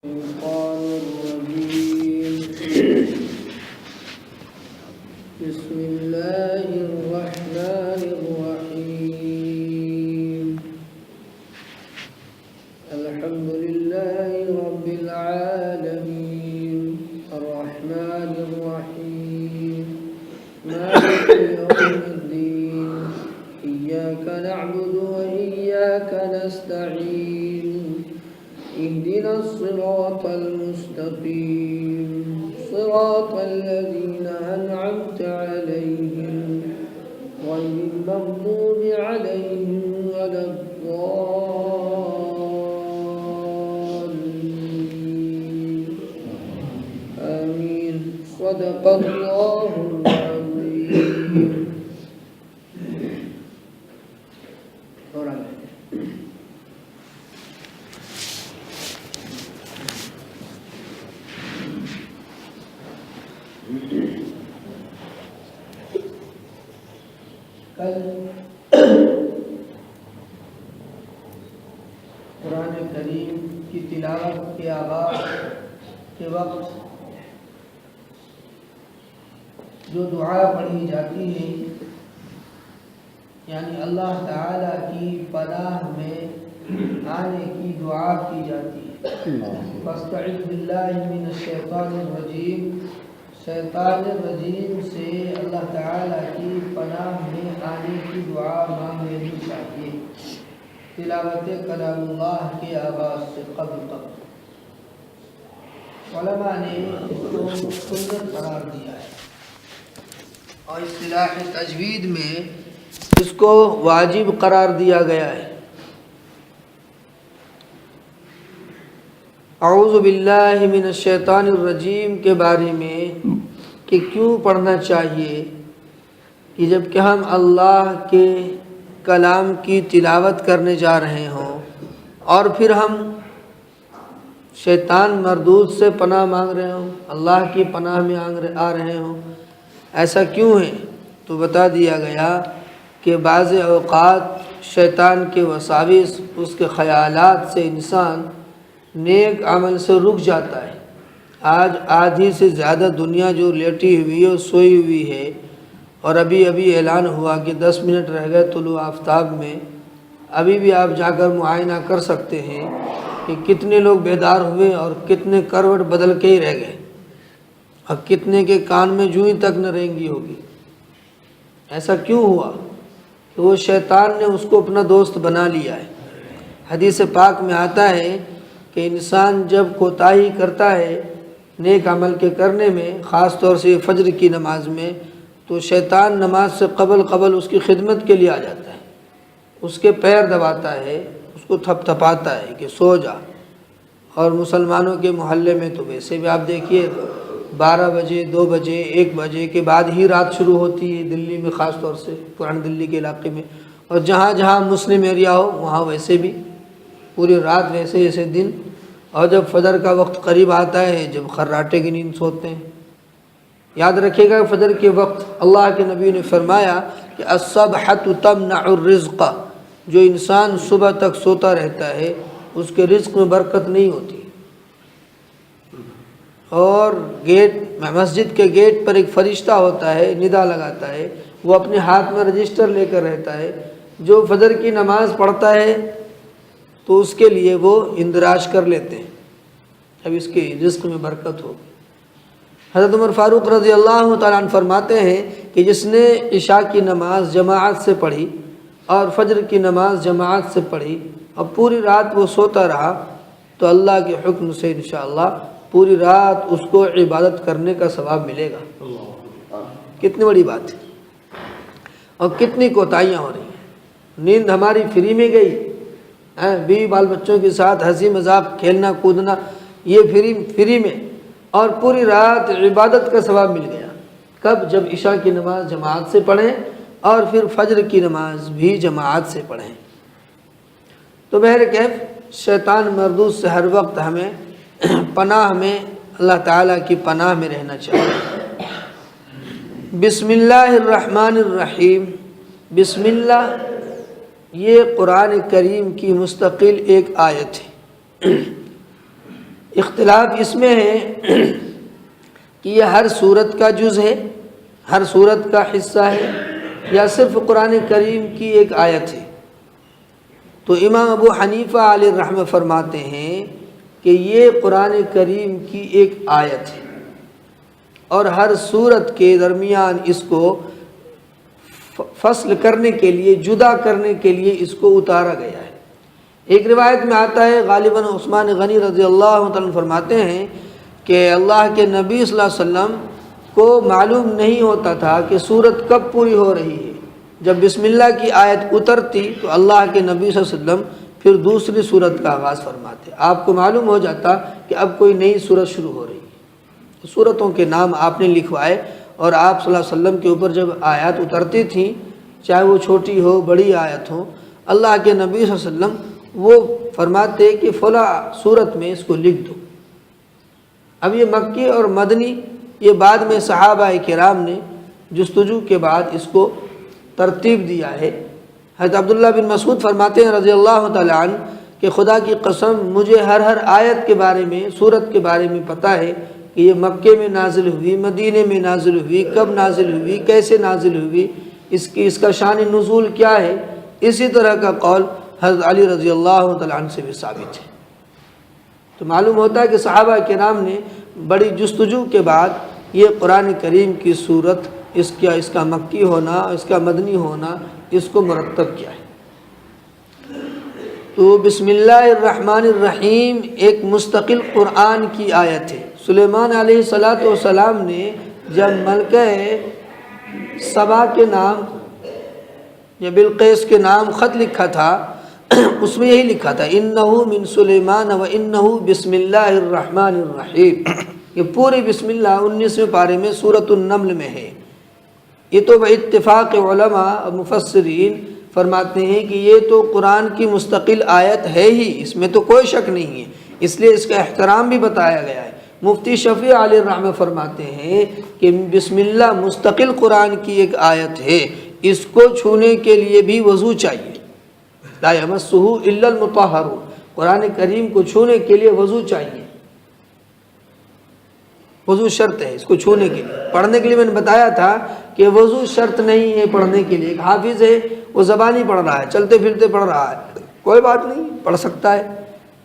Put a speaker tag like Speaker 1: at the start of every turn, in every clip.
Speaker 1: الشيطان الرجيم. بسم الله الرحمن الرحيم. الحمد لله رب العالمين الرحمن الرحيم مالك يوم الدين إياك نعبد وإياك نستعين اهدنا الصراط المستقيم صراط الذين أنعمت عليهم غير المغضوب عليهم ولا الضالين آمين. صدق الله العظيم. کل قرآن کریم کی تلاوت کے آغاز کے وقت جو دعا پڑھی جاتی ہے یعنی اللہ تعالیٰ کی پناہ میں آنے کی دعا کی جاتی ہے. فاستعذ باللہ من الشیطان الرجیم. شیطان الرجیم سے اللہ تعالیٰ کی پناہ میں آنے کی دعا مانگ لینی چاہیے تلاوت کلام اللہ کے آغاز سے قبل تک. علماء نے اس کو سنت قرار دیا ہے اور اصطلاح تجوید میں اس کو واجب قرار دیا گیا ہے. اعوذ باللہ من الشیطان الرجیم کے بارے میں کہ کیوں پڑھنا چاہیے کہ جب کہ ہم اللہ کے کلام کی تلاوت کرنے جا رہے ہوں اور پھر ہم شیطان مردود سے پناہ مانگ رہے ہوں اللہ کی پناہ میں آ رہے ہوں. ایسا کیوں ہے تو بتا دیا گیا کہ بعض اوقات شیطان کے وساوس اس کے خیالات سے انسان نیک عمل سے رک جاتا ہے. آج آدھی سے زیادہ دنیا جو لیٹی ہوئی ہے سوئی ہوئی ہے اور ابھی اعلان ہوا کہ 10 منٹ رہ گئے طلوع آفتاب میں. ابھی بھی آپ جا کر معائنہ کر سکتے ہیں کہ کتنے لوگ بیدار ہوئے اور کتنے کروٹ بدل کے ہی رہ گئے اور کتنے کے کان میں جوئیں تک نہ رینگی ہوگی. ایسا کیوں ہوا کہ وہ شیطان نے اس کو اپنا دوست بنا لیا ہے. حدیث پاک میں آتا ہے کہ انسان جب کوتاہی کرتا ہے نیک عمل کے کرنے میں خاص طور سے فجر کی نماز میں تو شیطان نماز سے قبل اس کی خدمت کے لیے آ جاتا ہے. اس کے پیر دباتا ہے اس کو تھپ تھپاتا ہے کہ سو جا. اور مسلمانوں کے محلے میں تو ویسے بھی آپ دیکھیے 12 بجے 2 بجے 1 بجے کے بعد ہی رات شروع ہوتی ہے دلی میں خاص طور سے پرانی دلی کے علاقے میں اور جہاں جہاں مسلم ایریا ہو وہاں ویسے بھی پوری رات ویسے دن. اور جب فجر کا وقت قریب آتا ہے جب خراٹے کی نیند سوتے ہیں. یاد رکھیے گا فجر کے وقت اللہ کے نبی نے فرمایا کہ الصبحۃ تمنع الرزق. جو انسان صبح تک سوتا رہتا ہے اس کے رزق میں برکت نہیں ہوتی. اور مسجد کے گیٹ پر ایک فرشتہ ہوتا ہے ندا لگاتا ہے وہ اپنے ہاتھ میں رجسٹر لے کر رہتا ہے. جو فجر کی نماز پڑھتا ہے تو اس کے لیے وہ اندراج کر لیتے ہیں اب اس کے رزق میں برکت ہوگی. حضرت عمر فاروق رضی اللہ تعالیٰ عنہ فرماتے ہیں کہ جس نے عشاء کی نماز جماعت سے پڑھی اور فجر کی نماز جماعت سے پڑھی اور پوری رات وہ سوتا رہا تو اللہ کے حکم سے انشاءاللہ پوری رات اس کو عبادت کرنے کا ثواب ملے گا. کتنی بڑی بات ہے اور کتنی کوتاہیاں ہو رہی ہیں. نیند ہماری فری میں گئی. بیوی بال بچوں کے ساتھ ہنسی مذاق کھیلنا کودنا یہ فری میں اور پوری رات عبادت کا ثواب مل گیا. کب؟ جب عشاء کی نماز جماعت سے پڑھیں اور پھر فجر کی نماز بھی جماعت سے پڑھیں. تو بہرکیف شیطان مردود سے ہر وقت ہمیں پناہ میں اللہ تعالیٰ کی پناہ میں رہنا چاہیے. بسم اللہ الرحمن الرحیم. بسم اللہ یہ قرآن کریم کی مستقل ایک آیت ہے. اختلاف اس میں ہے کہ یہ ہر صورت کا جز ہے، ہر صورت کا حصہ ہے، یا صرف قرآن کریم کی ایک آیت ہے۔ تو امام ابو حنیفہ علیہ الرحمہ فرماتے ہیں کہ یہ قرآن کریم کی ایک آیت ہے، اور ہر صورت کے درمیان اس کو فصل کرنے کے لیے، جدا کرنے کے لیے اس کو اتارا گیا ہے۔ ایک روایت میں آتا ہے، غالباً عثمان غنی رضی اللہ عنہ فرماتے ہیں کہ اللہ کے نبی صلی اللہ علیہ وسلم کو معلوم نہیں ہوتا تھا کہ سورت کب پوری ہو رہی ہے۔ جب بسم اللہ کی آیت اترتی تو اللہ کے نبی صلی اللہ علیہ وسلم پھر دوسری سورت کا آغاز فرماتے، آپ کو معلوم ہو جاتا کہ اب کوئی نئی سورت شروع ہو رہی ہے۔ سورتوں کے نام آپ نے لکھوائے، اور آپ صلی اللہ علیہ وسلم کے اوپر جب آیات اترتی تھیں، چاہے وہ چھوٹی ہو بڑی آیت ہو، اللہ کے نبی صلی اللہ علیہ وسلم وہ فرماتے کہ فلاں سورت میں اس کو لکھ دو۔ اب یہ مکی اور مدنی، یہ بعد میں صحابہ کرام نے جستجو کے بعد اس کو ترتیب دیا ہے۔ حضرت عبداللہ بن مسعود فرماتے ہیں رضی اللہ تعالیٰ عنہ کہ خدا کی قسم مجھے ہر آیت کے بارے میں، سورت کے بارے میں پتہ ہے کہ یہ مکے میں نازل ہوئی، مدینے میں نازل ہوئی، کب نازل ہوئی، کیسے نازل ہوئی، اس کا شان نزول کیا ہے۔ اسی طرح کا قول حضرت علی رضی اللہ تعالیٰ عنہ سے بھی ثابت ہے۔ تو معلوم ہوتا ہے کہ صحابہ کرام نے بڑی جستجو کے بعد یہ قرآن کریم کی صورت، اس کا مکی ہونا، اس کا مدنی ہونا، اس کو مرتب کیا ہے۔ تو بسم اللہ الرحمن الرحیم ایک مستقل قرآن کی آیت ہے۔ سلیمان علیہ السلام نے جب ملکہ سبا کے نام یا بلقیس کے نام خط لکھا تھا، اس میں یہی لکھا تھا انہو من سلیمان و انہو بسم اللہ الرحمن الرحیم۔ یہ پوری بسم اللہ 19ویں پارے میں سورۃ النمل میں ہے۔ یہ تو باتفاق علماء مفسرین فرماتے ہیں کہ یہ تو قرآن کی مستقل آیت ہے ہی، اس میں تو کوئی شک نہیں ہے، اس لیے اس کا احترام بھی بتایا گیا ہے۔ مفتی شفیع علیہ الرحمہ فرماتے ہیں کہ بسم اللہ مستقل قرآن کی ایک آیت ہے، اس کو چھونے کے لیے بھی وضو چاہیے۔ لا یمسہ الا المطہرون، قرآن کریم کو چھونے کے لیے وضو چاہیے، وضو شرط ہے اس کو چھونے کے لیے۔ پڑھنے کے لیے میں نے بتایا تھا کہ وضو شرط نہیں ہے پڑھنے کے لیے۔ ایک حافظ ہے، وہ زبانی پڑھ رہا ہے، چلتے پھرتے پڑھ رہا ہے، کوئی بات نہیں، پڑھ سکتا ہے۔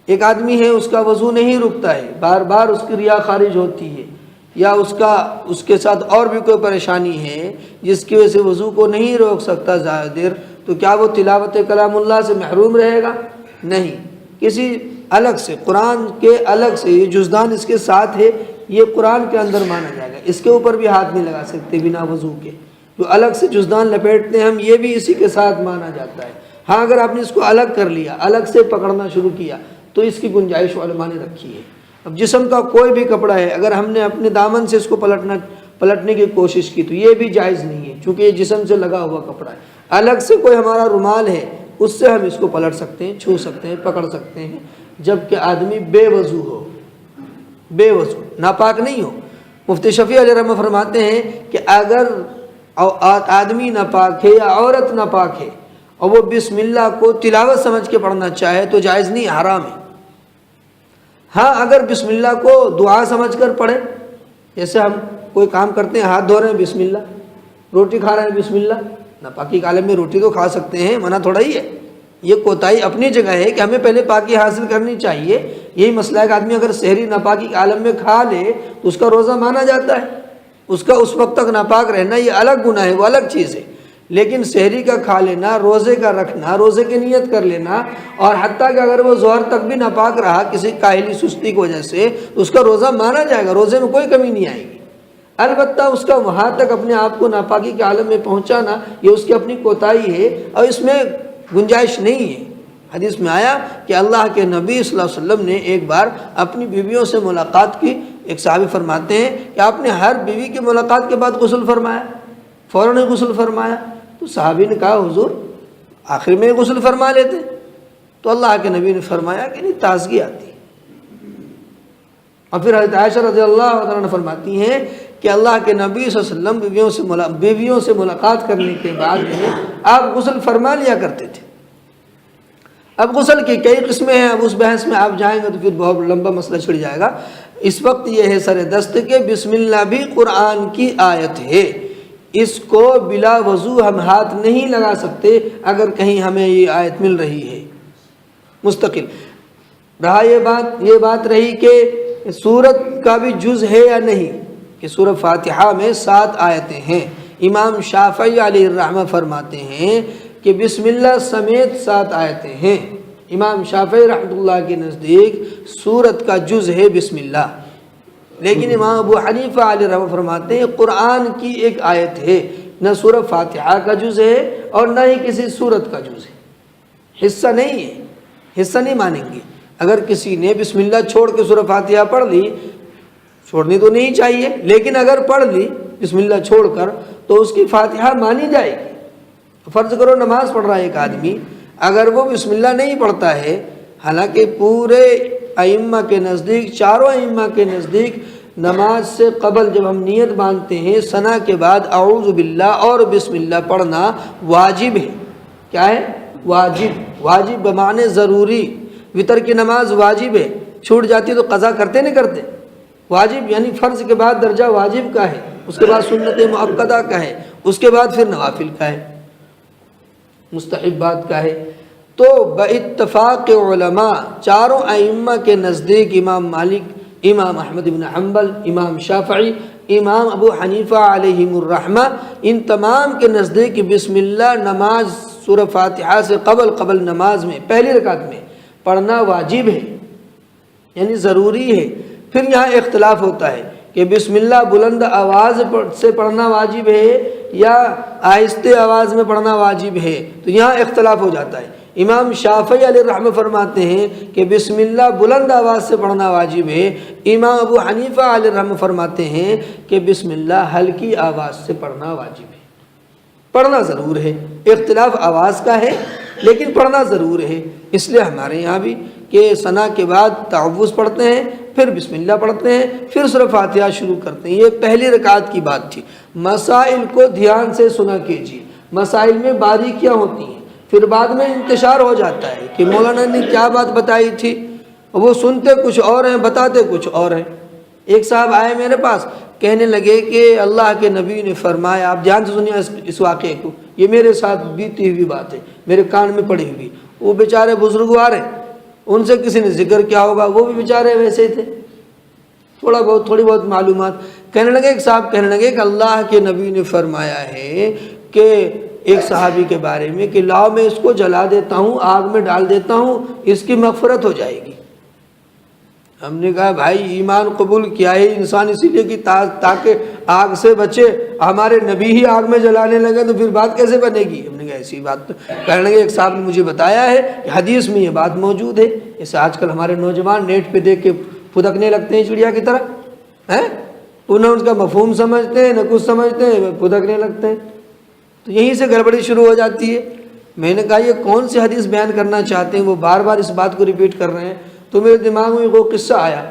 Speaker 1: ایک آدمی ہے، اس کا وضو نہیں رکتا ہے، بار بار اس کی ریا خارج ہوتی ہے، یا اس کے ساتھ اور بھی کوئی پریشانی ہے جس کی وجہ سے وضو کو نہیں روک سکتا زیادہ دیر، تو کیا وہ تلاوت کلام اللہ سے محروم رہے گا؟ نہیں، کسی الگ سے، قرآن کے الگ سے، یہ جزدان اس کے ساتھ ہے، یہ قرآن کے اندر مانا جائے گا، اس کے اوپر بھی ہاتھ نہیں لگا سکتے بنا وضو کے۔ جو الگ سے جزدان لپیٹتے ہیں ہم، یہ بھی اسی کے ساتھ مانا جاتا ہے۔ ہاں اگر آپ نے اس کو الگ کر لیا، الگ سے پکڑنا شروع کیا، تو اس کی گنجائش علماء نے رکھی ہے۔ اب جسم کا کوئی بھی کپڑا ہے، اگر ہم نے اپنے دامن سے اس کو پلٹنے کی کوشش کی تو یہ بھی جائز نہیں ہے، چونکہ یہ جسم سے لگا ہوا کپڑا ہے۔ الگ سے کوئی ہمارا رومال ہے، اس سے ہم اس کو پلٹ سکتے ہیں، چھو سکتے ہیں، پکڑ سکتے ہیں، جبکہ آدمی بے وضو ہو، بے وضو، ناپاک نہیں ہو۔ مفتی شفیع علیہ رحمہ فرماتے ہیں کہ اگر آدمی ناپاک ہے یا عورت ناپاک ہے اور وہ بسم اللہ کو تلاوت سمجھ کے پڑھنا چاہے تو جائز نہیں، حرام ہے۔ ہاں اگر بسم اللہ کو دعا سمجھ کر پڑھے، جیسے ہم کوئی کام کرتے ہیں، ہاتھ دھو رہے ہیں بسم اللہ، روٹی کھا رہے ہیں بسم اللہ، ناپاکی کے عالم میں روٹی تو کھا سکتے ہیں، منع تھوڑا ہی ہے۔ یہ کوتاہی اپنی جگہ ہے کہ ہمیں پہلے پاکی حاصل کرنی چاہیے۔ یہی مسئلہ ہے کہ آدمی اگر سحری ناپاکی کے عالم میں کھا لے تو اس کا روزہ مانا جاتا ہے، اس کا اس وقت تک ناپاک رہنا یہ الگ گناہ ہے، وہ الگ چیز ہے۔ لیکن سحری کا کھا لینا، روزے کا رکھنا، روزے کی نیت کر لینا، اور حتیٰ کہ اگر وہ ظہر تک بھی ناپاک رہا کسی کاہلی سستی کی وجہ سے، تو اس کا روزہ مانا جائے گا، روزے میں کوئی کمی نہیں آئے گی۔ البتہ اس کا وہاں تک اپنے آپ کو ناپاکی کے عالم میں پہنچانا، یہ اس کی اپنی کوتاہی ہے، اور اس میں گنجائش نہیں ہے۔ حدیث میں آیا کہ اللہ کے نبی صلی اللہ علیہ وسلم نے ایک بار اپنی بیویوں سے ملاقات کی۔ ایک صحابی فرماتے ہیں کہ آپ نے ہر بیوی کی ملاقات کے بعد غسل فرمایا، فوراً غسل فرمایا۔ تو صحابی نے کہا حضور آخر میں غسل فرما لیتے، تو اللہ کے نبی نے فرمایا کہ نہیں، تازگی آتی۔ اور پھر حضرت عائشہ رضی اللہ عنہ فرماتی ہیں کہ اللہ کے نبی صلی اللہ علیہ وسلم بیویوں سے ملاقات کرنے کے بعد آپ غسل فرما لیا کرتے تھے۔ اب غسل کی کئی قسمیں ہیں، اب اس بحث میں آپ جائیں گے تو پھر بہت لمبا مسئلہ چھڑ جائے گا۔ اس وقت یہ ہے سر دست کہ بسم اللہ بھی قرآن کی آیت ہے، اس کو بلا وضو ہم ہاتھ نہیں لگا سکتے اگر کہیں ہمیں یہ آیت مل رہی ہے مستقل۔ رہا یہ بات رہی کہ سورت کا بھی جز ہے یا نہیں، کہ سورۃ فاتحہ میں 7 آیتیں ہیں۔ امام شافعی علیہ الرحمہ فرماتے ہیں کہ بسم اللہ سمیت 7 آیتیں ہیں۔ امام شافعی رحمۃ اللہ کے نزدیک سورت کا جز ہے بسم اللہ، لیکن امام ابو حنیفہ علیہ الرحمہ فرماتے ہیں قرآن کی ایک آیت ہے، نہ سورۃ فاتحہ کا جز ہے اور نہ ہی کسی سورت کا جز ہے، حصہ نہیں ہے، حصہ نہیں مانیں گے۔ اگر کسی نے بسم اللہ چھوڑ کے سورۃ فاتحہ پڑھ لی، چھوڑنی تو نہیں چاہیے، لیکن اگر پڑھ لی بسم اللہ چھوڑ کر تو اس کی فاتحہ مانی جائے گی۔ فرض کرو نماز پڑھ رہا ہے ایک آدمی، اگر وہ بسم اللہ نہیں پڑھتا ہے، حالانکہ پورے ائمہ کے نزدیک، چاروں ائمہ کے نزدیک نماز سے قبل جب ہم نیت باندھتے ہیں ثنا کے بعد اعوذ باللہ اور بسم اللہ پڑھنا واجب ہے۔ کیا ہے؟ واجب بمعنی ضروری۔ وتر کی نماز واجب ہے، چھوٹ جاتی ہے تو قضا کرتے نہیں کرتے؟ واجب یعنی فرض کے بعد درجہ واجب کا ہے، اس کے بعد سنت مؤکدہ کا ہے، اس کے بعد پھر نوافل کا ہے، مستحبات کا ہے۔ تو باتفاق علماء چاروں ائمہ کے نزدیک، امام مالک، امام احمد بن حنبل، امام شافعی، امام ابو حنیفہ علیہم الرحمہ، ان تمام کے نزدیک بسم اللہ نماز سورۃ فاتحہ سے قبل نماز میں پہلی رکعت میں پڑھنا واجب ہے، یعنی ضروری ہے۔ پھر یہاں اختلاف ہوتا ہے کہ بسم اللہ بلند آواز سے پڑھنا واجب ہے یا آہستہ آواز میں پڑھنا واجب ہے، تو یہاں اختلاف ہو جاتا ہے۔ امام شافعی علیہ الرحمہ فرماتے ہیں کہ بسم اللہ بلند آواز سے پڑھنا واجب ہے، امام ابو حنیفہ علیہ الرحمہ فرماتے ہیں کہ بسم اللہ ہلکی آواز سے پڑھنا واجب ہے، پڑھنا ضرور ہے۔ اختلاف آواز کا ہے لیکن پڑھنا ضرور ہے۔ اس لیے ہمارے یہاں بھی کہ ثنا کے بعد تعوذ پڑھتے ہیں، پھر بسم اللہ پڑھتے ہیں، پھر سورۃ فاتحہ شروع کرتے ہیں۔ یہ پہلی رکعت کی بات تھی۔ مسائل کو دھیان سے سنا کیجیے، مسائل میں باریکیاں ہوتی ہیں، پھر بعد میں انتشار ہو جاتا ہے کہ مولانا نے کیا بات بتائی تھی، وہ سنتے کچھ اور ہیں بتاتے کچھ اور ہیں۔ ایک صاحب آئے میرے پاس، کہنے لگے کہ اللہ کے نبی نے فرمایا، آپ دھیان سے سنیے اس واقعے کو، یہ میرے ساتھ بیتی ہوئی بات ہے، میرے کان میں پڑی ہوئی۔ وہ بیچارے بزرگوار ہیں، ان سے کسی نے ذکر کیا ہوگا، وہ بھی بیچارے ویسے ہی تھے، تھوڑی بہت معلومات۔ کہنے لگے، ایک صاحب کہنے لگے کہ اللہ کے نبی نے فرمایا ہے کہ ایک صحابی کے بارے میں کہ لاؤ میں اس کو جلا دیتا ہوں، آگ میں ڈال دیتا ہوں، اس کی مغفرت ہو جائے گی۔ ہم نے کہا بھائی ایمان قبول کیا ہے انسان اسی لیے کہ تاکہ آگ سے بچے، ہمارے نبی ہی آگ میں جلانے لگے تو پھر بات کیسے بنے گی؟ ہم نے کہا ایسی بات تو کہنے لگے، ایک صاحب نے مجھے بتایا ہے کہ حدیث میں یہ بات موجود ہے۔ جیسے آج کل ہمارے نوجوان نیٹ پہ دیکھ کے پھدکنے لگتے ہیں چڑیا کی طرح، ہیں انہیں اس کا مفہوم سمجھتے ہیں نہ کچھ سمجھتے ہیں، پھدکنے لگتے ہیں، تو یہیں سے گڑبڑی شروع ہو جاتی ہے۔ میں نے کہا یہ کون سی حدیث بیان کرنا چاہتے ہیں؟ وہ بار بار اس بات کو ریپیٹ کر رہے ہیں۔ تو میرے دماغ میں وہ قصہ آیا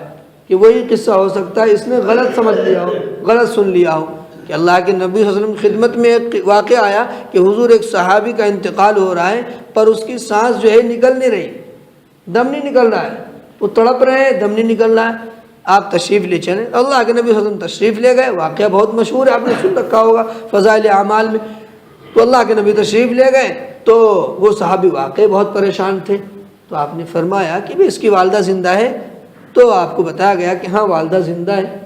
Speaker 1: کہ وہی قصہ ہو سکتا ہے اس نے غلط سمجھ لیا ہو، غلط سن لیا ہو، کہ اللہ کے نبی صلی اللہ علیہ وسلم کی خدمت میں ایک واقعہ آیا کہ حضور ایک صحابی کا انتقال ہو رہا ہے، پر اس کی سانس جو ہے نکل نہیں رہی، دم نہیں نکل رہا ہے، وہ تڑپ رہے ہیں، دم نہیں نکل رہا ہے۔ آپ تشریف لے چلیں۔ اللہ کے نبی صلی اللہ علیہ وسلم تشریف لے گئے، واقعہ بہت مشہور ہے، آپ نے سن رکھا ہوگا فضائل اعمال میں۔ تو اللہ کے نبی تشریف لے گئے تو وہ صحابی واقعی بہت پریشان تھے، تو آپ نے فرمایا کہ بھی اس کی والدہ زندہ ہے؟ تو آپ کو بتایا گیا کہ ہاں والدہ زندہ ہے۔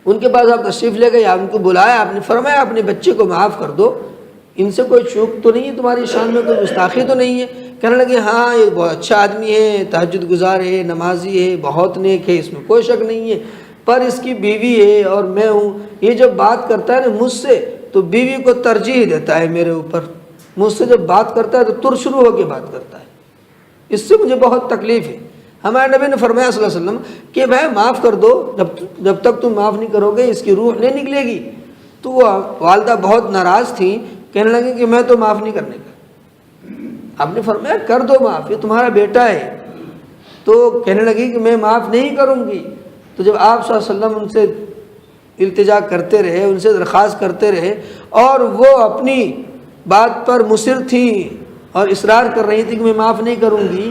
Speaker 1: ان کے پاس آپ تشریف لے گئے، آپ ان کو بلایا، آپ نے فرمایا اپنے بچے کو معاف کر دو، ان سے کوئی چوک تو نہیں ہے، تمہاری شان میں کوئی گستاخی تو نہیں ہے؟ کہنے لگے ہاں یہ بہت اچھا آدمی ہے، تہجد گزار ہے، نمازی ہے، بہت نیک ہے، اس میں کوئی شک نہیں ہے، پر اس کی بیوی ہے اور میں ہوں، یہ جب بات کرتا ہے نا مجھ سے تو بیوی کو ترجیح دیتا ہے میرے اوپر، مجھ سے جب بات کرتا ہے تو تر شروع ہو کے بات کرتا ہے، اس سے مجھے بہت تکلیف ہے۔ ہمارے نبی نے فرمایا صلی اللہ علیہ وسلم کہ بھائی معاف کر دو، جب تک تم معاف نہیں کرو گے اس کی روح نہیں نکلے گی۔ تو وہ والدہ بہت ناراض تھیں، کہنے لگے کہ میں تو معاف نہیں کرنے کا۔ آپ نے فرمایا کر دو معاف، یہ تمہارا بیٹا ہے۔ تو کہنے لگی کہ میں معاف نہیں کروں گی۔ تو جب آپ صلی اللہ علیہ وسلم ان سے التجا کرتے رہے، ان سے درخواست کرتے رہے اور وہ اپنی بات پر مصر تھیں، اور اصرار کر رہی تھی کہ میں معاف نہیں کروں گی،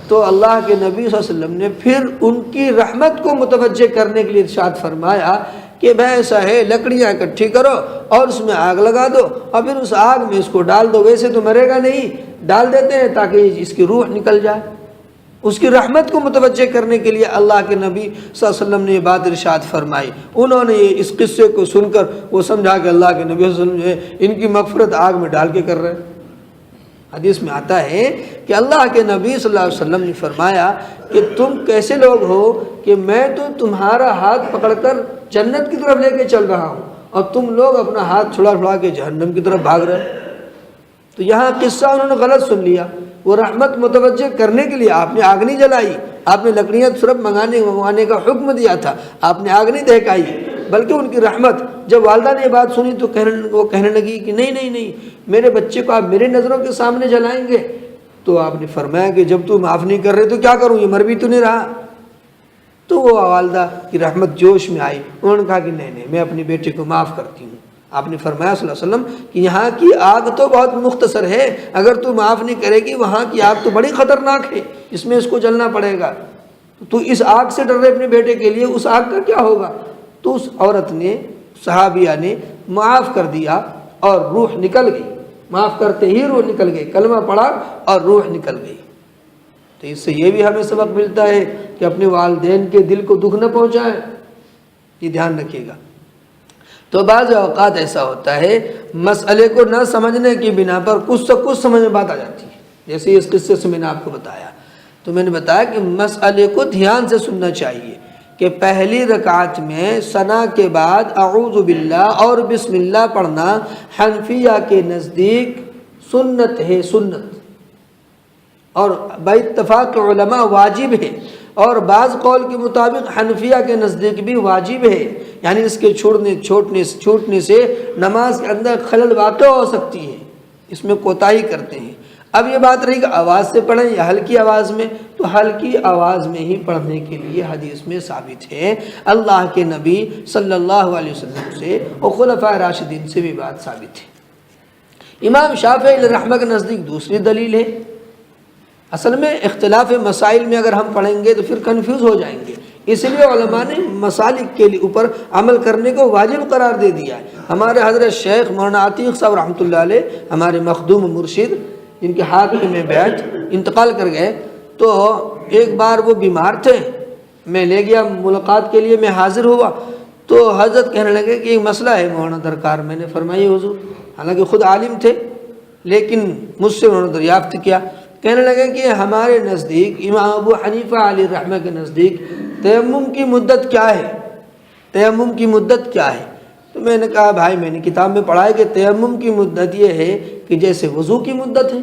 Speaker 1: تو اللہ کے نبی صلی اللہ علیہ وسلم نے پھر ان کی رحمت کو متوجہ کرنے کے لیے ارشاد فرمایا کہ بھائی ایسا ہے، لکڑیاں اکٹھی کرو اور اس میں آگ لگا دو اور پھر اس آگ میں اس کو ڈال دو، ویسے تو مرے گا نہیں، ڈال دیتے ہیں تاکہ اس کی روح نکل جائے۔ اس کی رحمت کو متوجہ کرنے کے لیے اللہ کے نبی صلی اللہ علیہ وسلم نے یہ بات ارشاد فرمائی۔ انہوں نے اس قصے کو سن کر وہ سمجھا کہ اللہ کے نبی صلی اللہ علیہ وسلم جو ہے ان کی مغفرت آگ میں ڈال کے کر رہے ہیں۔ حدیث میں آتا ہے کہ اللہ کے نبی صلی اللہ علیہ وسلم نے فرمایا کہ تم کیسے لوگ ہو کہ میں تو تمہارا ہاتھ پکڑ کر جنت کی طرف لے کے چل رہا ہوں اور تم لوگ اپنا ہاتھ چھڑا چھڑا کے جہنم کی طرف بھاگ رہے ہیں۔ تو یہاں قصہ انہوں نے غلط سن لیا۔ وہ رحمت متوجہ کرنے کے لیے آپ نے آگ نہیں جلائی، آپ نے لکڑیاں صرف منگوانے کا حکم دیا تھا، آپ نے آگ نہیں دہکائی، بلکہ ان کی رحمت۔ جب والدہ نے یہ بات سنی تو وہ کہنے لگی کہ نہیں نہیں نہیں، میرے بچے کو آپ میرے نظروں کے سامنے جلائیں گے؟ تو آپ نے فرمایا کہ جب تو معاف نہیں کر رہے تو کیا کروں، یہ مر بھی تو نہیں رہا۔ تو وہ والدہ کی رحمت جوش میں آئی، انہوں نے کہا کہ نہیں نہیں، میں اپنے بیٹے کو معاف کرتی ہوں۔ آپ نے فرمایا صلی اللہ علیہ وسلم کہ یہاں کی آگ تو بہت مختصر ہے، اگر تو معاف نہیں کرے گی وہاں کی آگ تو بڑی خطرناک ہے، اس میں اس کو جلنا پڑے گا، تو اس آگ سے ڈر رہے اپنے بیٹے کے لیے، اس آگ کا کیا ہوگا؟ تو اس عورت نے، صحابیہ نے معاف کر دیا اور روح نکل گئی، معاف کرتے ہی روح نکل گئی، کلمہ پڑھا اور روح نکل گئی۔ تو اس سے یہ بھی ہمیں سبق ملتا ہے کہ اپنے والدین کے دل کو دکھ نہ پہنچائیں، یہ دھیان رکھیے گا۔ تو بعض اوقات ایسا ہوتا ہے مسئلے کو نہ سمجھنے کی بنا پر کچھ سے کچھ سمجھ میں بات آ جاتی ہے، جیسے اس قصے سے میں نے آپ کو بتایا۔ تو میں نے بتایا کہ مسئلے کو دھیان سے سننا چاہیے کہ پہلی رکعت میں ثنا کے بعد اعوذ باللہ اور بسم اللہ پڑھنا حنفیہ کے نزدیک سنت ہے، سنت، اور باتفاق علماء واجب ہے، اور بعض قول کے مطابق حنفیہ کے نزدیک بھی واجب ہے، یعنی اس کے چھوٹنے سے نماز کے اندر خلل واقع ہو سکتی ہے، اس میں کوتاہی کرتے ہیں۔ اب یہ بات رہی کہ آواز سے پڑھیں یا ہلکی آواز میں، تو ہلکی آواز میں ہی پڑھنے کے لیے حدیث میں ثابت ہے، اللہ کے نبی صلی اللہ علیہ وسلم سے اور خلفائے راشدین سے بھی بات ثابت ہے۔ امام شافعی علیہ رحمہ کے نزدیک دوسری دلیل ہے۔ اصل میں اختلاف مسائل میں اگر ہم پڑھیں گے تو پھر کنفیوز ہو جائیں گے، اس لیے علماء نے مسالک کے اوپر عمل کرنے کو واجب قرار دے دیا ہے۔ ہمارے حضرت شیخ مولانا عتیق صاحب رحمۃ اللہ علیہ، ہمارے مخدوم مرشد، جن کے ہاتھ میں بیعت، انتقال کر گئے، تو ایک بار وہ بیمار تھے، میں لے گیا ملاقات کے لیے، میں حاضر ہوا تو حضرت کہنے لگے کہ ایک مسئلہ ہے مولانا درکار۔ میں نے فرمایا حضور، حالانکہ خود عالم تھے لیکن مجھ سے انہوں نے دریافت کیا، کہنے لگے کہ ہمارے نزدیک امام ابو حنیفہ علیہ رحمہ کے نزدیک تیمم کی مدت کیا ہے، تیمم کی مدت کیا ہے؟ تو میں نے کہا بھائی میں نے کتاب میں پڑھا ہے کہ تیمم کی مدت یہ ہے کہ جیسے وضو کی مدت ہے،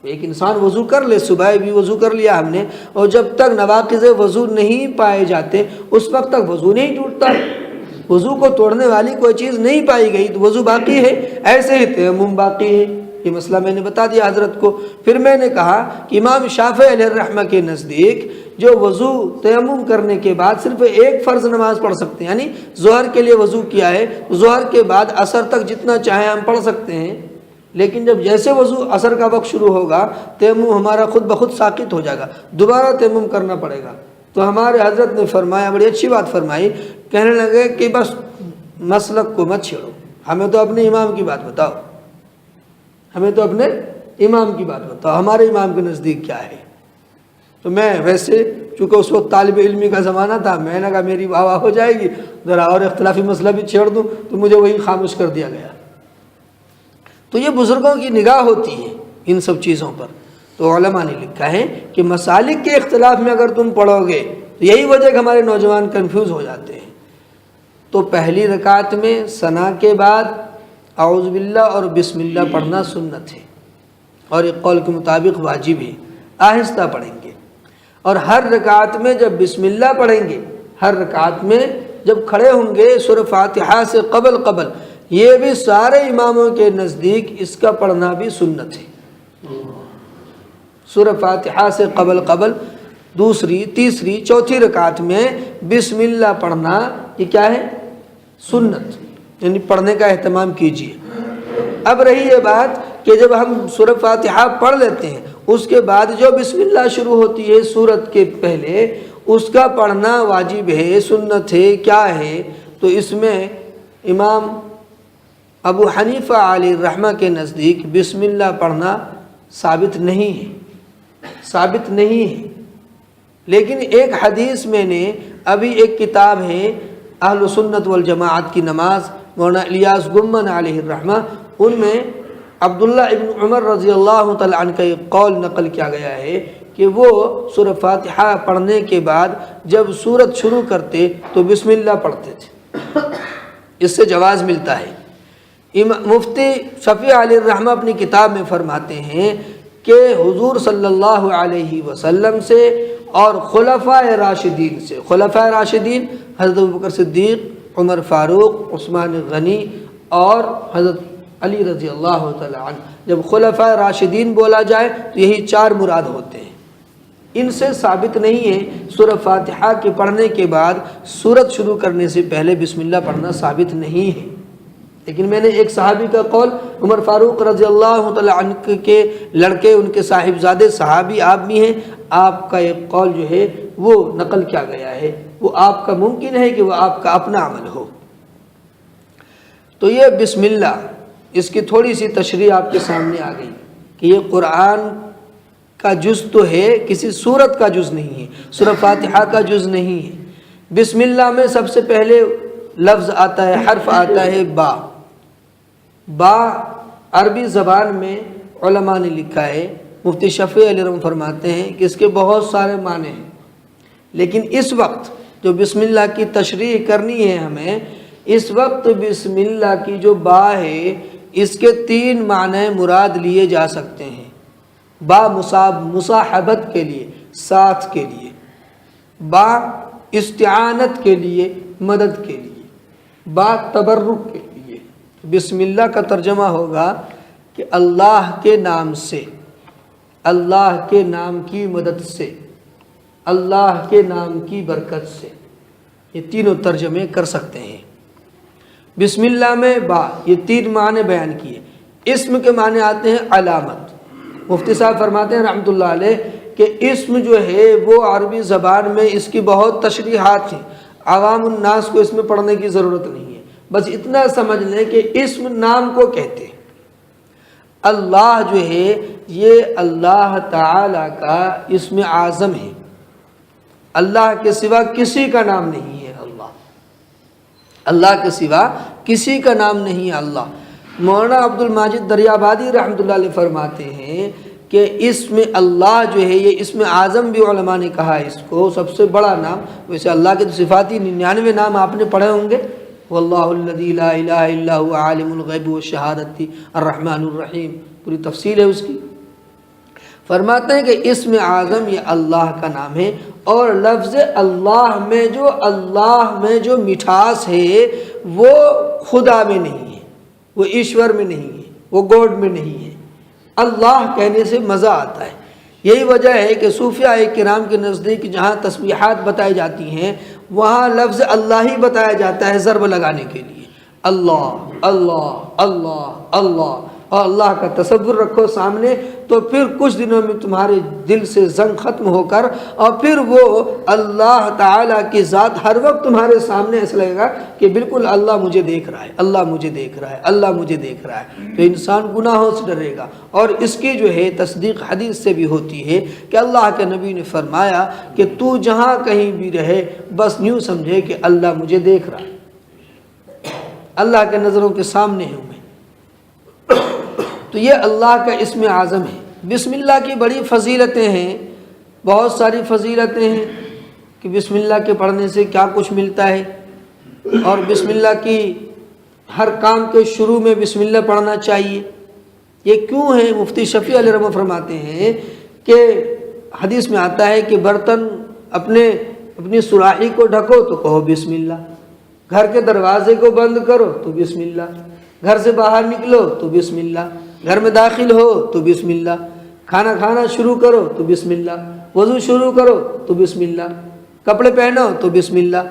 Speaker 1: ایک انسان وضو کر لے، صبح بھی وضو کر لیا ہم نے، اور جب تک نواقض وضو نہیں پائے جاتے اس وقت تک وضو نہیں ٹوٹتا، وضو کو توڑنے والی کوئی چیز نہیں پائی گئی تو وضو باقی ہے، ایسے ہی تیمم باقی ہے۔ یہ مسئلہ میں نے بتا دیا حضرت کو۔ پھر میں نے کہا کہ امام شافعی علیہ الرحمہ کے نزدیک جو وضو تیمم کرنے کے بعد صرف ایک فرض نماز پڑھ سکتے ہیں، یعنی ظہر کے لیے وضو کیا ہے، ظہر کے بعد عصر تک جتنا چاہیں ہم پڑھ سکتے ہیں، لیکن جب جیسے وضو عصر کا وقت شروع ہوگا تیمم ہمارا خود بخود ساقط ہو جائے گا، دوبارہ تیمم کرنا پڑے گا۔ تو ہمارے حضرت نے فرمایا، بڑی اچھی بات فرمائی، کہنے لگے کہ بس مسلک کو مت چھیڑو، ہمیں تو اپنے امام کی بات بتاؤ، ہمیں تو اپنے امام کی بات بتاؤ، ہمارے امام کے نزدیک کیا ہے۔ تو میں ویسے چونکہ اس وقت طالب علمی کا زمانہ تھا، میں نے کہا میری واہ واہ ہو جائے گی، ذرا اور اختلافی مسئلہ بھی چھیڑ دوں، تو مجھے وہی خاموش کر دیا گیا۔ تو یہ بزرگوں کی نگاہ ہوتی ہے ان سب چیزوں پر۔ تو علماء نے لکھا ہے کہ مسالک کے اختلاف میں اگر تم پڑھو گے تو یہی وجہ کہ ہمارے نوجوان کنفیوز ہو جاتے ہیں۔ تو پہلی رکعت میں ثنا کے بعد اعوذ باللہ اور بسم اللہ پڑھنا سنت ہے، اور ایک قول کے مطابق واجب ہے، آہستہ پڑھیں گے۔ اور ہر رکعت میں جب بسم اللہ پڑھیں گے، ہر رکعت میں جب کھڑے ہوں گے سورہ فاتحہ سے قبل یہ بھی سارے اماموں کے نزدیک اس کا پڑھنا بھی سنت ہے۔ سورہ فاتحہ سے قبل دوسری، تیسری، چوتھی رکعت میں بسم اللہ پڑھنا یہ کیا ہے؟ سنت، یعنی پڑھنے کا اہتمام کیجیے۔ اب رہی یہ بات کہ جب ہم سورہ فاتحہ پڑھ لیتے ہیں اس کے بعد جو بسم اللہ شروع ہوتی ہے سورت کے پہلے، اس کا پڑھنا واجب ہے، سنت ہے، کیا ہے؟ تو اس میں امام ابو حنیفہ علیہ الرحمہ کے نزدیک بسم اللہ پڑھنا ثابت نہیں ہے، لیکن ایک حدیث میں نے ابھی ایک کتاب ہے اہل سنت والجماعت کی نماز، مولانا الیاس گمن علیہ الرحمہ، ان میں عبداللہ ابن عمر رضی اللہ تعالیٰ عنہ کا ایک قول نقل کیا گیا ہے کہ وہ سورہ فاتحہ پڑھنے کے بعد جب سورت شروع کرتے تو بسم اللہ پڑھتے تھے، اس سے جواز ملتا ہے۔ مفتی شفیع علیہ الرحمہ اپنی کتاب میں فرماتے ہیں کہ حضور صلی اللہ علیہ وسلم سے اور خلفائے راشدین سے، خلفائے راشدین حضرت ابوبکر صدیق، عمر فاروق، عثمان غنی اور حضرت علی رضی اللہ تعالیٰ عنہ، جب خلفائے راشدین بولا جائے تو یہی 4 مراد ہوتے ہیں۔ ان سے ثابت نہیں ہے سورہ فاتحہ کے پڑھنے کے بعد سورت شروع کرنے سے پہلے بسم اللہ پڑھنا ثابت نہیں ہے، لیکن میں نے ایک صحابی کا قول، عمر فاروق رضی اللہ تعالیٰ عنہ کے لڑکے، ان کے صاحبزادے صحابی آپ بھی ہیں، آپ کا ایک قول جو ہے وہ نقل کیا گیا ہے، وہ آپ کا ممکن ہے کہ وہ آپ کا اپنا عمل ہو۔ تو یہ بسم اللہ، اس کی تھوڑی سی تشریح آپ کے سامنے آ گئی کہ یہ قرآن کا جز تو ہے، کسی سورت کا جز نہیں ہے، سورہ فاتحہ کا جز نہیں ہے۔ بسم اللہ میں سب سے پہلے لفظ آتا ہے، حرف آتا ہے با۔ با عربی زبان میں علماء نے لکھا ہے، مفتی شفیع علیہ رحمہ فرماتے ہیں کہ اس کے بہت سارے معنی ہیں، لیکن اس وقت جو بسم اللہ کی تشریح کرنی ہے ہمیں، اس وقت بسم اللہ کی جو با ہے اس کے 3 معنی مراد لیے جا سکتے ہیں۔ با مصاحبت کے لیے، ساتھ کے لیے، با استعانت کے لیے، مدد کے لیے، با تبرک کے لیے۔ بسم اللہ کا ترجمہ ہوگا کہ اللہ کے نام سے، اللہ کے نام کی مدد سے، اللہ کے نام کی برکت سے، یہ تینوں ترجمے کر سکتے ہیں۔ بسم اللہ میں با، یہ 3 معنی بیان کیے۔ اسم کے معنی آتے ہیں علامت۔ مفتی صاحب فرماتے ہیں رحمۃ اللہ علیہ کہ اسم جو ہے وہ عربی زبان میں اس کی بہت تشریحات ہیں، عوام الناس کو اس میں پڑھنے کی ضرورت نہیں ہے، بس اتنا سمجھ لیں کہ اسم نام کو کہتے ہیں۔ اللہ جو ہے یہ اللہ تعالی کا اسم اعظم ہے، اللہ کے سوا کسی کا نام نہیں ہے اللہ، اللہ کے سوا کسی کا نام نہیں ہے اللہ۔ مولانا عبد الماجد دریابادی رحمۃ اللہ علیہ فرماتے ہیں کہ اسم اللہ جو ہے یہ اسم اعظم بھی علماء نے کہا ہے، اس کو سب سے بڑا نام۔ ویسے اللہ کے تو صفاتی 99 نام آپ نے پڑھے ہوں گے، واللہ الذی لا الہ الا هو عالم الغیب والشہادۃ الرحمن الرحیم، پوری تفصیل ہے اس کی۔ فرماتے ہیں کہ اسم اعظم یہ اللہ کا نام ہے، اور لفظ اللہ میں جو مٹھاس ہے وہ خدا میں نہیں ہے، وہ ایشور میں نہیں ہے، وہ گوڈ میں نہیں ہے۔ اللہ کہنے سے مزہ آتا ہے۔ یہی وجہ ہے کہ صوفیاء کرام کے نزدیک جہاں تسبیحات بتائی جاتی ہیں وہاں لفظ اللہ ہی بتایا جاتا ہے ضرب لگانے کے لیے، اللہ اللہ اللہ اللہ، اور اللہ کا تصور رکھو سامنے، تو پھر کچھ دنوں میں تمہارے دل سے زنگ ختم ہو کر، اور پھر وہ اللہ تعالیٰ کی ذات ہر وقت تمہارے سامنے ایسا لگے گا کہ بالکل اللہ مجھے دیکھ رہا ہے، اللہ مجھے دیکھ رہا ہے، اللہ مجھے دیکھ رہا ہے۔ تو انسان گناہوں سے ڈرے گا، اور اس کی جو ہے تصدیق حدیث سے بھی ہوتی ہے کہ اللہ کے نبی نے فرمایا کہ تو جہاں کہیں بھی رہے بس یوں سمجھے کہ اللہ مجھے دیکھ رہا ہے، اللہ کے نظروں کے سامنے ہوں میں۔ تو یہ اللہ کا اسم اعظم ہے۔ بسم اللہ کی بڑی فضیلتیں ہیں، بہت ساری فضیلتیں ہیں کہ بسم اللہ کے پڑھنے سے کیا کچھ ملتا ہے، اور بسم اللہ کی ہر کام کے شروع میں بسم اللہ پڑھنا چاہیے۔ یہ کیوں ہے؟ مفتی شفیع علیہ رحمہ فرماتے ہیں کہ حدیث میں آتا ہے کہ برتن اپنی سراحی کو ڈھکو تو کہو بسم اللہ، گھر کے دروازے کو بند کرو تو بسم اللہ، گھر سے باہر نکلو تو بسم اللہ، گھر میں داخل ہو تو بسم اللہ، کھانا کھانا شروع کرو تو بسم اللہ، وضو شروع کرو تو بسم اللہ، کپڑے پہنو تو بسم اللہ،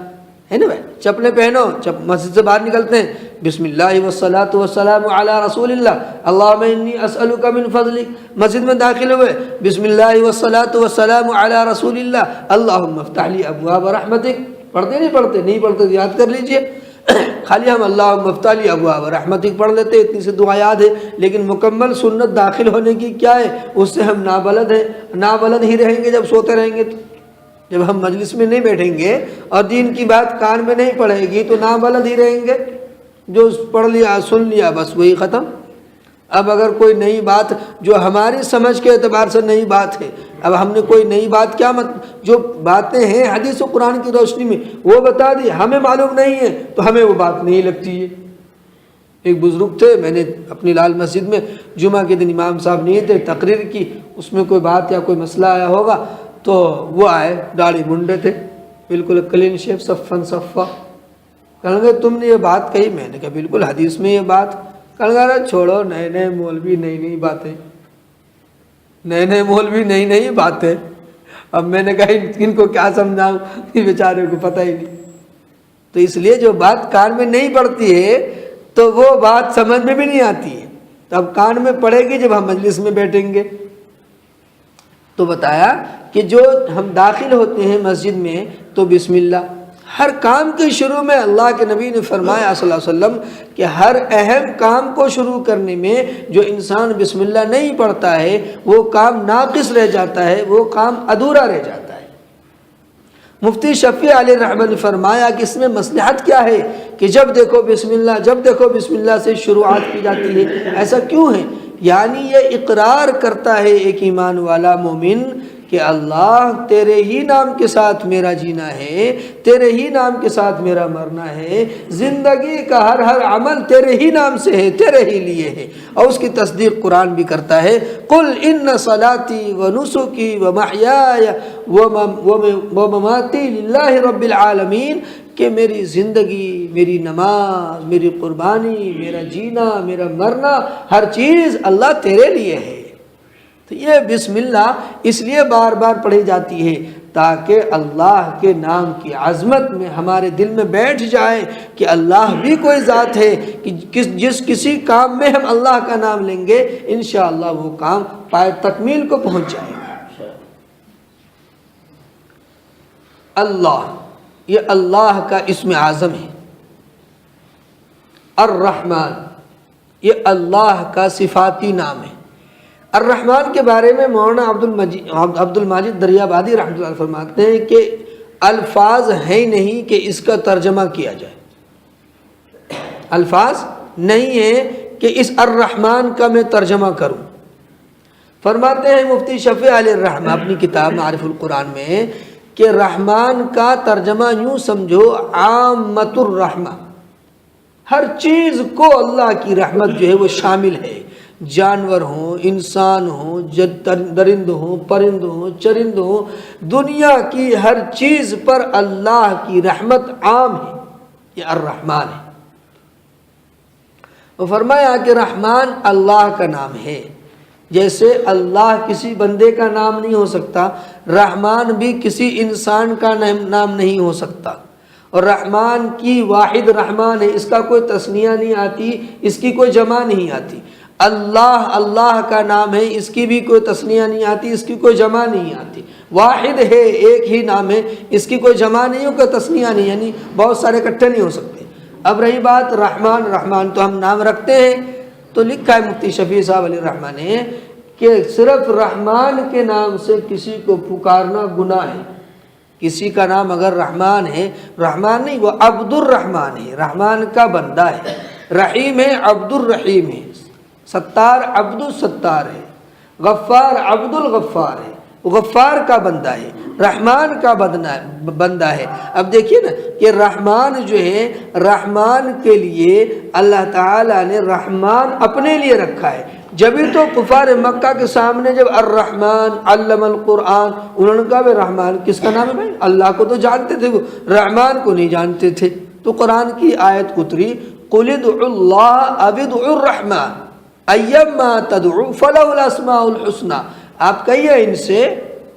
Speaker 1: ہے نا بھائی، چپلیں پہنو، مسجد سے باہر نکلتے ہیں بسم اللہ والصلاۃ والسلام علی رسول اللہ اللہم انی اسألک من فضلک، مسجد میں داخل ہوئے بسم اللہ والصلاۃ والسلام علی رسول اللہ اللہم افتح لی ابواب رحمتک، پڑھتے نہیں پڑھتے؟ نہیں پڑھتے تو یاد کر لیجئے، خالی ہم اللہم افتح لی ابواب رحمتک پڑھ لیتے، اتنی سی دعا یاد ہے، لیکن مکمل سنت داخل ہونے کی کیا ہے؟ اس سے ہم نابلد ہیں، نابلد ہی رہیں گے جب سوتے رہیں گے تو، جب ہم مجلس میں نہیں بیٹھیں گے اور دین کی بات کان میں نہیں پڑے گی تو نابلد ہی رہیں گے، جو پڑھ لیا سن لیا بس وہی ختم۔ اب اگر کوئی نئی بات جو ہماری سمجھ کے اعتبار سے نئی بات ہے، اب ہم نے کوئی نئی بات کیا جو باتیں ہیں حدیث و قرآن کی روشنی میں وہ بتا دی، ہمیں معلوم نہیں ہے تو ہمیں وہ بات نہیں لگتی ہے۔ ایک بزرگ تھے، میں نے اپنی لال مسجد میں جمعہ کے دن امام صاحب نہیں تھے، تقریر کی، اس میں کوئی بات یا کوئی مسئلہ آیا ہوگا تو وہ آئے، داڑھی منڈے تھے، بالکل کلین شیف، صفن صفا، کہنے لگے تم نے یہ بات کہی؟ میں نے کہا بالکل حدیث میں یہ بات۔ کہنے لگا چھوڑو، نئے نئے مولوی نئی نئی باتیں، نئے نئے مولوی نئی نئی باتیں۔ اب میں نے کہا ان کو کیا سمجھاؤں، بیچارے کو پتہ ہی نہیں۔ تو اس لیے جو بات کان میں نہیں پڑتی ہے تو وہ بات سمجھ میں بھی نہیں آتی ہے، تو اب کان میں پڑے گی جب ہم مجلس میں بیٹھیں گے۔ تو بتایا کہ جو ہم داخل ہوتے ہیں مسجد میں تو بسم اللہ، ہر کام کے شروع میں اللہ کے نبی نے فرمایا صلی اللہ علیہ وسلم کہ ہر اہم کام کو شروع کرنے میں جو انسان بسم اللہ نہیں پڑھتا ہے وہ کام ناقص رہ جاتا ہے، وہ کام ادھورا رہ جاتا ہے۔ مفتی شفیع علیہ الرحمۃ نے فرمایا کہ اس میں مصلحت کیا ہے کہ جب دیکھو بسم اللہ، جب دیکھو بسم اللہ سے شروعات کی جاتی ہے، ایسا کیوں ہے؟ یعنی یہ اقرار کرتا ہے ایک ایمان والا مومن کہ اللہ تیرے ہی نام کے ساتھ میرا جینا ہے، تیرے ہی نام کے ساتھ میرا مرنا ہے، زندگی کا ہر عمل تیرے ہی نام سے ہے، تیرے ہی لیے ہے۔ اور اس کی تصدیق قرآن بھی کرتا ہے، قل ان صلاتی ونسکی ومحیای ومماتی للہ رب العالمین، کہ میری زندگی، میری نماز، میری قربانی، میرا جینا، میرا مرنا، ہر چیز اللہ تیرے لیے ہے۔ تو یہ بسم اللہ اس لیے بار بار پڑھی جاتی ہے تاکہ اللہ کے نام کی عظمت میں ہمارے دل میں بیٹھ جائے کہ اللہ بھی کوئی ذات ہے کہ جس کسی کام میں ہم اللہ کا نام لیں گے انشاءاللہ وہ کام پائے تکمیل کو پہنچ جائے گا۔ اللہ، یہ اللہ کا اسم اعظم ہے۔ الرحمن، یہ اللہ کا صفاتی نام ہے۔ الرحمن کے بارے میں مولانا عبد المجید دریابادی رحمۃ اللہ علیہ فرماتے ہیں کہ الفاظ ہیں نہیں کہ اس کا ترجمہ کیا جائے، الفاظ نہیں ہیں کہ اس الرحمن کا میں ترجمہ کروں۔ فرماتے ہیں مفتی شفیع علیہ الرحمہ اپنی کتاب معارف القرآن میں کہ رحمان کا ترجمہ یوں سمجھو عامۃ الرحمہ، ہر چیز کو اللہ کی رحمت جو ہے وہ شامل ہے، جانور ہوں، انسان ہوں، درند ہوں، پرند ہوں، چرند ہوں، دنیا کی ہر چیز پر اللہ کی رحمت عام ہے، یہ الرحمن ہے۔ وہ فرمایا کہ رحمان اللہ کا نام ہے، جیسے اللہ کسی بندے کا نام نہیں ہو سکتا، رحمان بھی کسی انسان کا نام نہیں ہو سکتا، اور رحمان کی واحد رحمان ہے، اس کا کوئی تثنیہ نہیں آتی، اس کی کوئی جمع نہیں آتی۔ اللہ اللہ کا نام ہے، اس کی بھی کوئی تثنیہ نہیں آتی، اس کی کوئی جمع نہیں آتی، واحد ہے، ایک ہی نام ہے، اس کی کوئی جمع نہیں ہو، کوئی تثنیہ نہیں، یعنی بہت سارے اکٹھے نہیں ہو سکتے۔ اب رہی بات رحمان، رحمان تو ہم نام رکھتے ہیں، تو لکھا ہے مفتی شفیع صاحب علیہ الرحمٰ نے کہ صرف رحمان کے نام سے کسی کو پکارنا گناہ ہے۔ کسی کا نام اگر رحمان ہے، رحمان نہیں، وہ عبد الرحمن ہے، رحمان کا بندہ ہے، رحیم ہے، عبد الرحیم ہے، ستار عبد الستار ہے، غفار عبد الغفار ہے، غفار کا بندہ ہے، رحمان کا بندہ ہے۔ اب دیکھیے نا کہ رحمان جو ہے، رحمان کے لیے اللہ تعالیٰ نے رحمان اپنے لیے رکھا ہے، جبھی تو کفار مکہ کے سامنے جب الرحمن علم القرآن، انہوں نے کہا رحمان کس کا نام ہے بھائی؟ اللہ کو تو جانتے تھے، وہ رحمان کو نہیں جانتے تھے۔ تو قرآن کی آیت اتری قل ادعوا اللہ او ادعوا الرحمن ایما تدعوا فلہ الاسماء الحسنی، آپ کہیے ان سے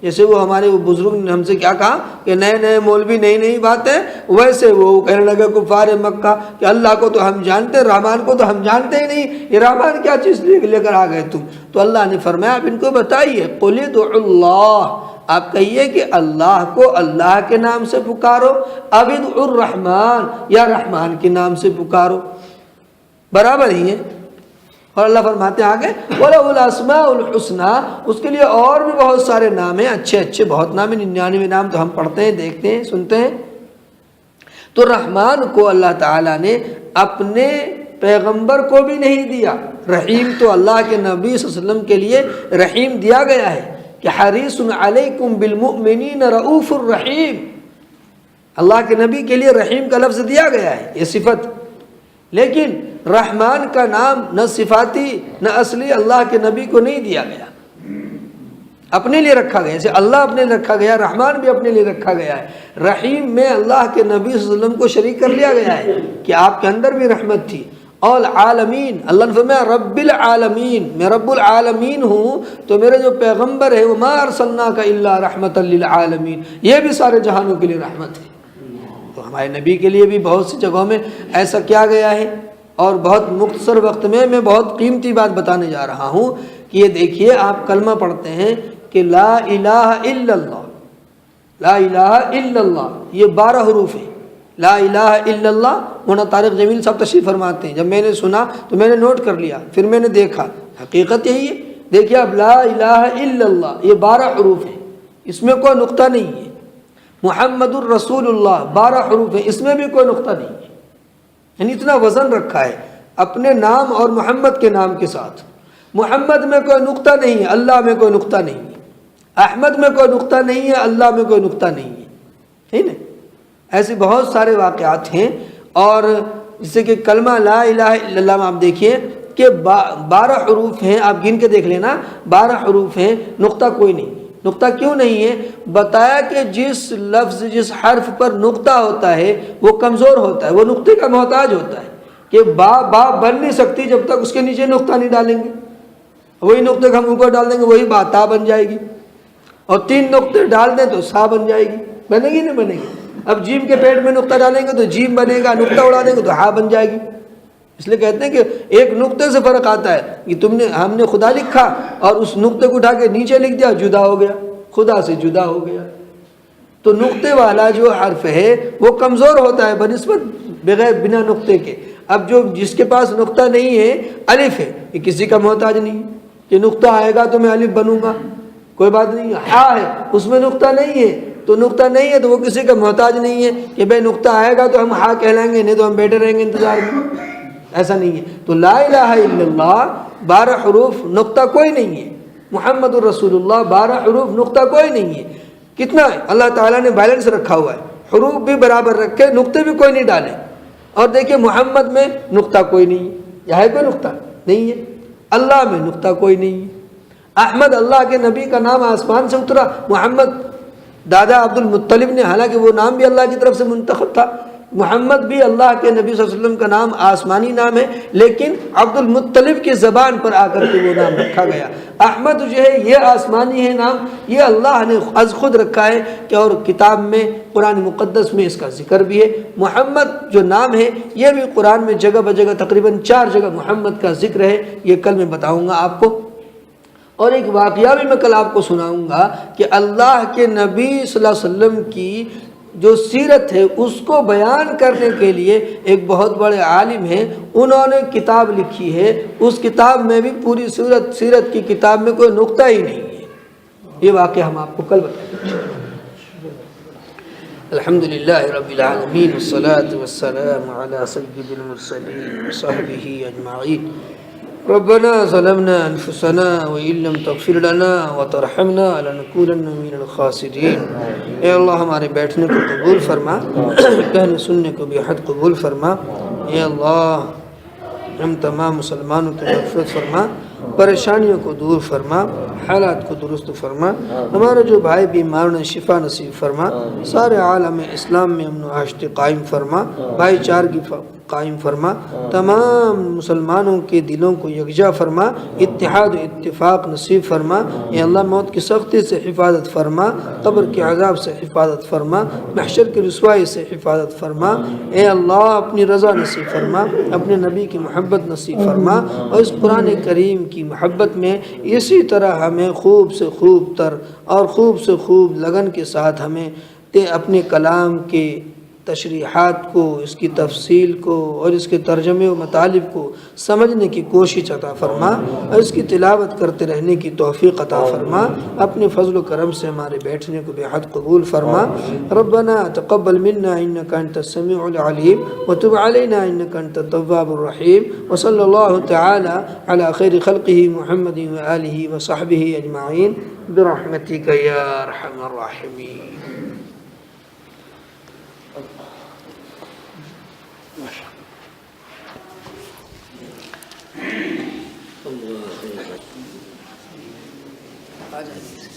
Speaker 1: جیسے وہ ہمارے وہ بزرگ نے ہم سے کیا کہا کہ نئے نئے مولوی نئی نئی باتیں، ویسے وہ کہنے لگے کفار مکہ کہ اللہ کو تو ہم جانتے ہیں، رحمان کو تو ہم جانتے ہی نہیں، یہ رحمان کیا چیز لے کر آ گئے تم؟ تو اللہ نے فرمایا آپ ان کو بتائیے، قل ادعوا اللہ، آپ کہیے کہ اللہ کو اللہ کے نام سے پکارو، اب ادعوا الرحمن، یا رحمان کے نام سے پکارو، برابر ہی ہے۔ اور اللہ فرماتے ہیں آگے وَلَهُ الْأَسْمَاءُ الْحُسْنَى، اس کے لیے اور بھی بہت سارے نام ہیں، اچھے اچھے بہت نام ہیں، 99 نام تو ہم پڑھتے ہیں، دیکھتے ہیں، سنتے ہیں۔ تو رحمان کو اللہ تعالیٰ نے اپنے پیغمبر کو بھی نہیں دیا، رحیم تو اللہ کے نبی صلی اللہ علیہ وسلم کے لیے رحیم دیا گیا ہے کہ حریص علیکم بالمؤمنین رؤوف الرحیم، اللہ کے نبی کے لیے رحیم کا لفظ دیا گیا ہے، یہ صفت، لیکن رحمان کا نام نہ صفاتی نہ اصلی اللہ کے نبی کو نہیں دیا گیا، اپنے لیے رکھا گیا، جیسے اللہ اپنے لیے رکھا گیا، رحمان بھی اپنے لیے رکھا گیا ہے۔ رحیم میں اللہ کے نبی صلی اللہ علیہ وسلم کو شریک کر لیا گیا ہے کہ آپ کے اندر بھی رحمت تھی۔ اور عالمین، اللہ نے فرمایا رب العالمین، میں رب العالمین ہوں، تو میرے جو پیغمبر ہے وما ارسلناک الا رحمۃ للعالمین، یہ بھی سارے جہانوں کے لیے رحمت ہے۔ تو ہمارے نبی کے لیے بھی بہت سی جگہوں میں ایسا کیا گیا ہے، اور بہت مختصر وقت میں بہت قیمتی بات بتانے جا رہا ہوں کہ یہ دیکھیے آپ کلمہ پڑھتے ہیں کہ لا الہ الا اللہ، لا الہ الا اللہ، یہ 12 حروف ہیں، لا الہ الا اللہ۔ مولانا طارق جمیل صاحب تشریف فرماتے ہیں جب میں نے سنا تو میں نے نوٹ کر لیا، پھر میں نے دیکھا حقیقت یہی ہے۔ دیکھیے اب لا الہ الا اللہ یہ 12 حروف ہیں، اس میں کوئی نقطہ نہیں ہے۔ محمد الرسول اللہ 12 حروف ہیں، اس میں بھی کوئی نقطہ نہیں ہے، یعنی اتنا وزن رکھا ہے اپنے نام اور محمد کے نام کے ساتھ۔ محمد میں کوئی نقطہ نہیں ہے، اللہ میں کوئی نقطہ نہیں ہے، احمد میں کوئی نقطہ نہیں ہے، اللہ میں کوئی نقطہ نہیں ہے، ٹھیک ہے؟ ایسے بہت سارے واقعات ہیں۔ اور جیسے کہ کلمہ لا الہ الا اللہ میں آپ دیکھیے کہ 12 حروف ہیں، آپ گن کے دیکھ لینا، 12 حروف ہیں، نقطہ کوئی نہیں۔ نقطہ کیوں نہیں ہے؟ بتایا کہ جس لفظ جس حرف پر نقطہ ہوتا ہے وہ کمزور ہوتا ہے، وہ نقطے کا محتاج ہوتا ہے، کہ با بن نہیں سکتی جب تک اس کے نیچے نقطہ نہیں ڈالیں گے، وہی نقطے کو ہم اوپر ڈال دیں گے وہی تا بن جائے گی، اور 3 نقطے ڈال دیں تو سا بن جائے گی، بنے گی نہیں بنے گی؟ اب جیم کے پیٹ میں نقطہ ڈالیں گے تو جیم بنے گا، نقطہ اڑا دیں گے تو ہا بن جائے گی۔ اس لیے کہتے ہیں کہ ایک نقطے سے فرق آتا ہے کہ ہم نے خدا لکھا اور اس نقطے کو اٹھا کے نیچے لکھ دیا، جدا ہو گیا، خدا سے جدا ہو گیا۔ تو نقطے والا جو حرف ہے وہ کمزور ہوتا ہے بنسبت بنا نقطے کے۔ اب جس کے پاس نقطہ نہیں ہے، الف ہے، یہ کسی کا محتاج نہیں کہ نقطہ آئے گا تو میں الف بنوں گا، کوئی بات نہیں۔ ہا ہے، اس میں نقطہ نہیں ہے، تو نقطہ نہیں ہے تو وہ کسی کا محتاج نہیں ہے کہ بھائی نقطہ آئے گا تو ہم ہا کہلائیں گے، نہیں تو ہم بیٹھے رہیں گے انتظار میں، ایسا نہیں ہے۔ تو لا الہ الا اللہ 12 حروف، نقطہ کوئی نہیں ہے۔ محمد الرسول اللہ 12 حروف، نقطہ کوئی نہیں ہے۔ کتنا ہے؟ اللہ تعالیٰ نے بیلنس رکھا ہوا ہے، حروف بھی برابر رکھے، نقطے بھی کوئی نہیں ڈالے۔ اور دیکھیے محمد میں نقطہ کوئی نہیں ہے، یا ہے کوئی نقطہ نہیں ہے، اللہ میں نقطہ کوئی نہیں ہے۔ احمد اللہ کے نبی کا نام آسمان سے اترا، محمد دادا عبد المطلب نے، حالانکہ وہ نام بھی اللہ کی طرف سے منتخب تھا، محمد بھی اللہ کے نبی صلی اللہ علیہ وسلم کا نام آسمانی نام ہے، لیکن عبد المطلب کی زبان پر آ کر کے وہ نام رکھا گیا۔ احمد جو ہے یہ آسمانی ہے نام، یہ اللہ نے از خود رکھا ہے کہ، اور کتاب میں قرآن مقدس میں اس کا ذکر بھی ہے۔ محمد جو نام ہے یہ بھی قرآن میں جگہ بجگہ تقریباً 4 جگہ محمد کا ذکر ہے، یہ کل میں بتاؤں گا آپ کو۔ اور ایک واقعہ بھی میں کل آپ کو سناؤں گا کہ اللہ کے نبی صلی اللہ علیہ وسلم کی جو سیرت ہے اس کو بیان کرنے کے لیے ایک بہت بڑے عالم ہیں، انہوں نے کتاب لکھی ہے، اس کتاب میں بھی پوری سیرت کی کتاب میں کوئی نقطہ ہی نہیں ہے۔ یہ واقعہ ہم آپ کو کل بتائیں گے۔ الحمدللہ رب العالمین والصلاة والسلام علی سید المرسلین وصحبہ اجمعین۔ ربنا ظلمنا انفسنا وان لم تغفر لنا وترحمنا لنكونن من الخاسرین۔ اے اللہ ہمارے بیٹھنے کو قبول فرما، کہنے سننے کو بھی حد قبول فرما۔ اے اللہ ہم تمام مسلمانوں کی مغفرت فرما، پریشانیوں کو دور فرما، حالات کو درست فرما، ہمارے جو بھائی بیمار نے شفا نصیب فرما، سارے عالم اسلام میں امن و آشتی قائم فرما، بھائی چارگی قائم فرما، تمام مسلمانوں کے دلوں کو یکجا فرما، اتحاد و اتفاق نصیب فرما۔ اے اللہ موت کی سختی سے حفاظت فرما، قبر کے عذاب سے حفاظت فرما، محشر کی رسوائی سے حفاظت فرما۔ اے اللہ اپنی رضا نصیب فرما، اپنے نبی کی محبت نصیب فرما، اور اس قرآن کریم کی محبت میں اسی طرح ہمیں خوب سے خوب تر اور خوب سے خوب لگن کے ساتھ ہمیں اپنے کلام کے تشریحات کو، اس کی تفصیل کو اور اس کے ترجمے و مطالب کو سمجھنے کی کوشش عطا فرما، اور اس کی تلاوت کرتے رہنے کی توفیق عطا فرما۔ اپنے فضل و کرم سے ہمارے بیٹھنے کو بے حد قبول فرما۔ ربنا تقبل منا انك انت السميع العليم وتب علينا انك انت التواب الرحيم، وصلى الله تعالى على خير خلقه محمد وآله وصحبه اجمعين برحمتك يا ارحم الراحمين۔ آ جائیے۔